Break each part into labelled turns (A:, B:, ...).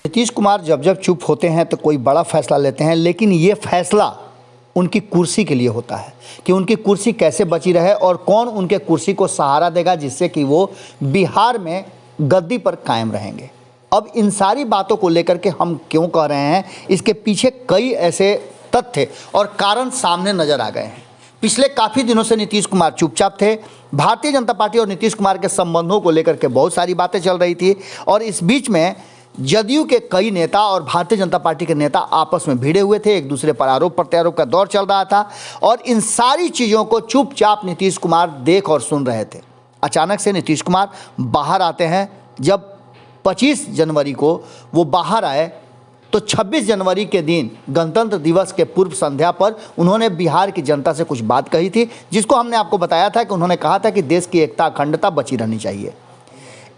A: नीतीश कुमार जब जब चुप होते हैं तो कोई बड़ा फैसला लेते हैं, लेकिन ये फैसला उनकी कुर्सी के लिए होता है कि उनकी कुर्सी कैसे बची रहे और कौन उनके कुर्सी को सहारा देगा जिससे कि वो बिहार में गद्दी पर कायम रहेंगे। अब इन सारी बातों को लेकर के हम क्यों कह रहे हैं, इसके पीछे कई ऐसे तथ्य और कारण सामने नजर आ गए हैं। पिछले काफ़ी दिनों से नीतीश कुमार चुपचाप थे। भारतीय जनता पार्टी और नीतीश कुमार के संबंधों को लेकर के बहुत सारी बातें चल रही थी और इस बीच में जदयू के कई नेता और भारतीय जनता पार्टी के नेता आपस में भिड़े हुए थे। एक दूसरे पर आरोप प्रत्यारोप का दौर चल रहा था और इन सारी चीज़ों को चुपचाप नीतीश कुमार देख और सुन रहे थे। अचानक से नीतीश कुमार बाहर आते हैं। जब 25 जनवरी को वो बाहर आए तो 26 जनवरी के दिन गणतंत्र दिवस के पूर्व संध्या पर उन्होंने बिहार की जनता से कुछ बात कही थी, जिसको हमने आपको बताया था कि उन्होंने कहा था कि देश की एकता अखंडता बची रहनी चाहिए।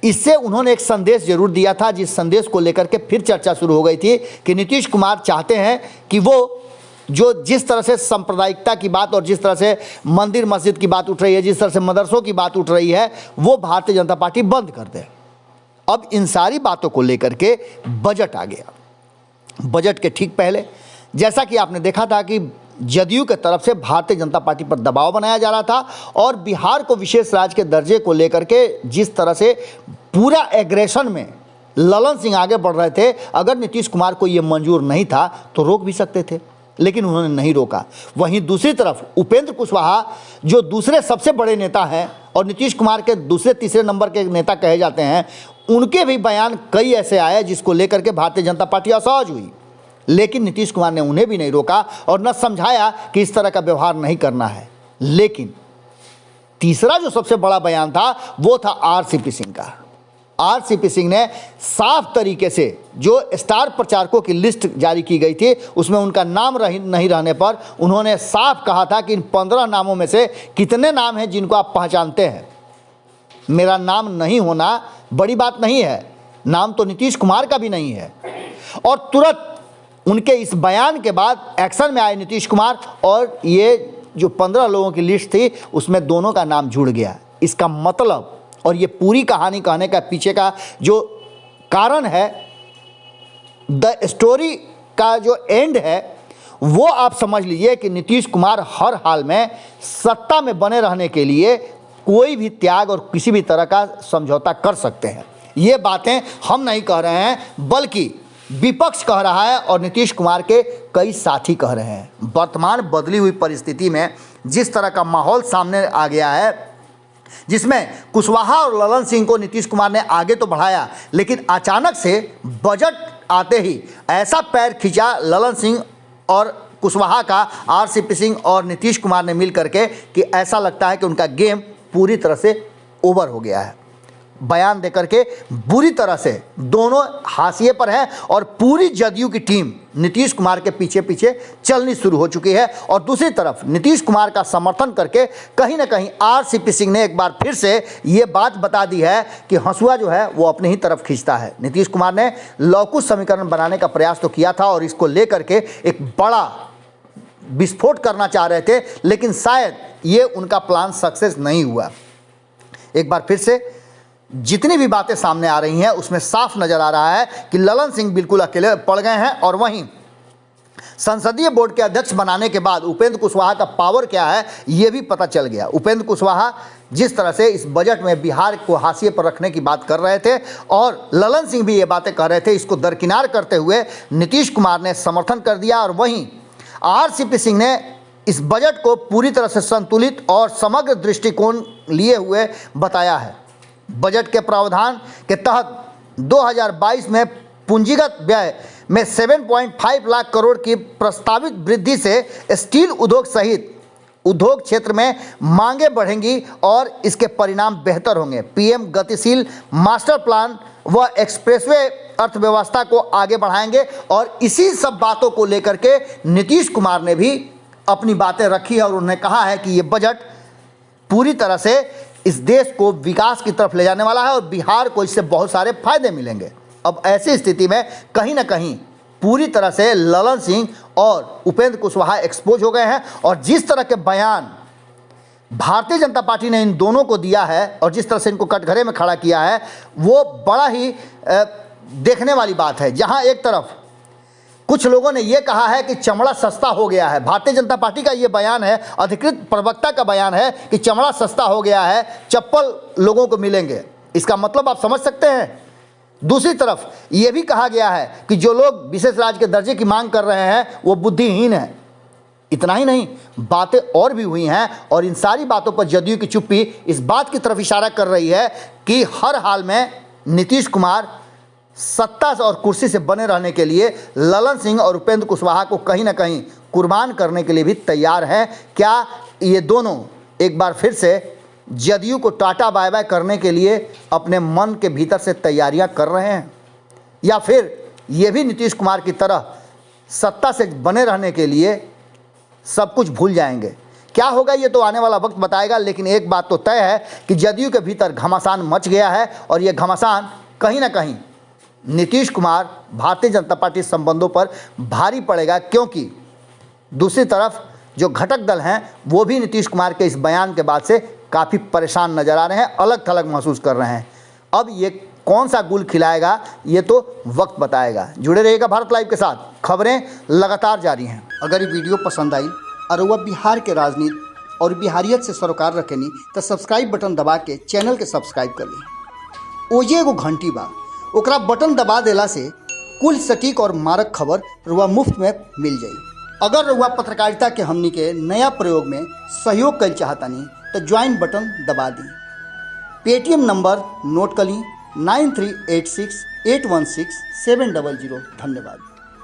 A: इससे उन्होंने एक संदेश जरूर दिया था, जिस संदेश को लेकर के फिर चर्चा शुरू हो गई थी कि नीतीश कुमार चाहते हैं कि वो जिस तरह से सांप्रदायिकता की बात और जिस तरह से मंदिर मस्जिद की बात उठ रही है, जिस तरह से मदरसों की बात उठ रही है, वो भारतीय जनता पार्टी बंद कर दे। अब इन सारी बातों को लेकर के बजट आ गया। बजट के ठीक पहले जैसा कि आपने देखा था कि जदयू के तरफ से भारतीय जनता पार्टी पर दबाव बनाया जा रहा था और बिहार को विशेष राज्य के दर्जे को लेकर के जिस तरह से पूरा एग्रेशन में ललन सिंह आगे बढ़ रहे थे, अगर नीतीश कुमार को ये मंजूर नहीं था तो रोक भी सकते थे, लेकिन उन्होंने नहीं रोका। वहीं दूसरी तरफ उपेंद्र कुशवाहा जो दूसरे सबसे बड़े नेता हैं और नीतीश कुमार के दूसरे तीसरे नंबर के नेता कहे जाते हैं, उनके भी बयान कई ऐसे आए जिसको लेकर के भारतीय जनता पार्टी असहज हुई, लेकिन नीतीश कुमार ने उन्हें भी नहीं रोका और न समझाया कि इस तरह का व्यवहार नहीं करना है। लेकिन तीसरा जो सबसे बड़ा बयान था वो था आरसीपी सिंह का। आरसीपी सिंह ने साफ तरीके से जो स्टार प्रचारकों की लिस्ट जारी की गई थी उसमें उनका नाम नहीं रहने पर उन्होंने साफ कहा था कि इन 15 नामों में से कितने नाम हैं जिनको आप पहचानते हैं। मेरा नाम नहीं होना बड़ी बात नहीं है, नाम तो नीतीश कुमार का भी नहीं है। और तुरंत उनके इस बयान के बाद एक्शन में आए नीतीश कुमार और ये जो 15 लोगों की लिस्ट थी उसमें दोनों का नाम जुड़ गया। इसका मतलब और ये पूरी कहानी कहने का पीछे का जो कारण है, द स्टोरी का जो एंड है, वो आप समझ लीजिए कि नीतीश कुमार हर हाल में सत्ता में बने रहने के लिए कोई भी त्याग और किसी भी तरह का समझौता कर सकते हैं। ये बातें हम नहीं कह रहे हैं बल्कि विपक्ष कह रहा है और नीतीश कुमार के कई साथी कह रहे हैं। वर्तमान बदली हुई परिस्थिति में जिस तरह का माहौल सामने आ गया है, जिसमें कुशवाहा और ललन सिंह को नीतीश कुमार ने आगे तो बढ़ाया, लेकिन अचानक से बजट आते ही ऐसा पैर खींचा ललन सिंह और कुशवाहा का, आरसीपी सिंह और नीतीश कुमार ने मिल करके, कि ऐसा लगता है कि उनका गेम पूरी तरह से ओवर हो गया है। बयान देकर के बुरी तरह से दोनों हाशिए पर हैं और पूरी जदयू की टीम नीतीश कुमार के पीछे पीछे चलनी शुरू हो चुकी है। और दूसरी तरफ नीतीश कुमार का समर्थन करके कहीं ना कहीं आरसीपी सिंह ने एक बार फिर से ये बात बता दी है कि हंसुआ जो है वो अपनी ही तरफ खींचता है। नीतीश कुमार ने लौकुश समीकरण बनाने का प्रयास तो किया था और इसको लेकर के एक बड़ा विस्फोट करना चाह रहे थे, लेकिन शायद ये उनका प्लान सक्सेस नहीं हुआ। एक बार फिर से जितनी भी बातें सामने आ रही हैं उसमें साफ नजर आ रहा है कि ललन सिंह बिल्कुल अकेले पड़ गए हैं। और वहीं संसदीय बोर्ड के अध्यक्ष बनाने के बाद उपेंद्र कुशवाहा का पावर क्या है ये भी पता चल गया। उपेंद्र कुशवाहा जिस तरह से इस बजट में बिहार को हाशिए पर रखने की बात कर रहे थे और ललन सिंह भी ये बातें कह रहे थे, इसको दरकिनार करते हुए नीतीश कुमार ने समर्थन कर दिया। और वहीं आरसीपी सिंह ने इस बजट को पूरी तरह से संतुलित और समग्र दृष्टिकोण लिए हुए बताया है। बजट के प्रावधान के तहत 2022 में पूंजीगत व्यय में 7.5 लाख करोड़ की प्रस्तावित वृद्धि से स्टील उद्योग सहित उद्योग क्षेत्र में मांगे बढ़ेंगी और इसके परिणाम बेहतर होंगे। पीएम गतिशील मास्टर प्लान व एक्सप्रेसवे अर्थव्यवस्था को आगे बढ़ाएंगे। और इसी सब बातों को लेकर के नीतीश कुमार ने भी अपनी बातें रखी है और उन्होंने कहा है कि ये बजट पूरी तरह से इस देश को विकास की तरफ ले जाने वाला है और बिहार को इससे बहुत सारे फायदे मिलेंगे। अब ऐसी स्थिति में कहीं ना कहीं पूरी तरह से ललन सिंह और उपेंद्र कुशवाहा एक्सपोज हो गए हैं और जिस तरह के बयान भारतीय जनता पार्टी ने इन दोनों को दिया है और जिस तरह से इनको कटघरे में खड़ा किया है वो बड़ा ही देखने वाली बात है, जहां एक तरफ कुछ लोगों ने यह कहा है कि चमड़ा सस्ता हो गया है। भारतीय जनता पार्टी का यह बयान है, अधिकृत प्रवक्ता का बयान है कि चमड़ा सस्ता हो गया है, चप्पल लोगों को मिलेंगे। इसका मतलब आप समझ सकते हैं। दूसरी तरफ यह भी कहा गया है कि जो लोग विशेष राज्य के दर्जे की मांग कर रहे हैं वो बुद्धिहीन है। इतना ही नहीं, बातें और भी हुई हैं और इन सारी बातों पर जदयू की चुप्पी इस बात की तरफ इशारा कर रही है कि हर हाल में नीतीश कुमार सत्ता और कुर्सी से बने रहने के लिए ललन सिंह और उपेंद्र कुशवाहा को कहीं ना कहीं कुर्बान करने के लिए भी तैयार हैं। क्या ये दोनों एक बार फिर से जदयू को टाटा बाय बाय करने के लिए अपने मन के भीतर से तैयारियां कर रहे हैं, या फिर ये भी नीतीश कुमार की तरह सत्ता से बने रहने के लिए सब कुछ भूल जाएंगे? क्या होगा ये तो आने वाला वक्त बताएगा। लेकिन एक बात तो तय है कि जदयू के भीतर घमासान मच गया है और ये घमासान कहीं ना कहीं नीतीश कुमार भारतीय जनता पार्टी संबंधों पर भारी पड़ेगा, क्योंकि दूसरी तरफ जो घटक दल हैं वो भी नीतीश कुमार के इस बयान के बाद से काफ़ी परेशान नजर आ रहे हैं, अलग थलग महसूस कर रहे हैं। अब ये कौन सा गुल खिलाएगा ये तो वक्त बताएगा। जुड़े रहिएगा भारत लाइव के साथ, खबरें लगातार जारी हैं। अगर ये वीडियो पसंद आई और वह बिहार के राजनीति और बिहारियत से सरोकार रखेनी तो सब्सक्राइब बटन दबा के चैनल के सब्सक्राइब कर ली। ओजे एगो घंटी बा, ओकरा बटन दबा देला से कुल सटीक और मारक खबर रुआ मुफ्त में मिल जाई। अगर रुआ पत्रकारिता के हमनी के नया प्रयोग में सहयोग कर चाहतानी तो ज्वाइन बटन दबा दी। पेटीएम नंबर नोट कर ली 9386816700। धन्यवाद।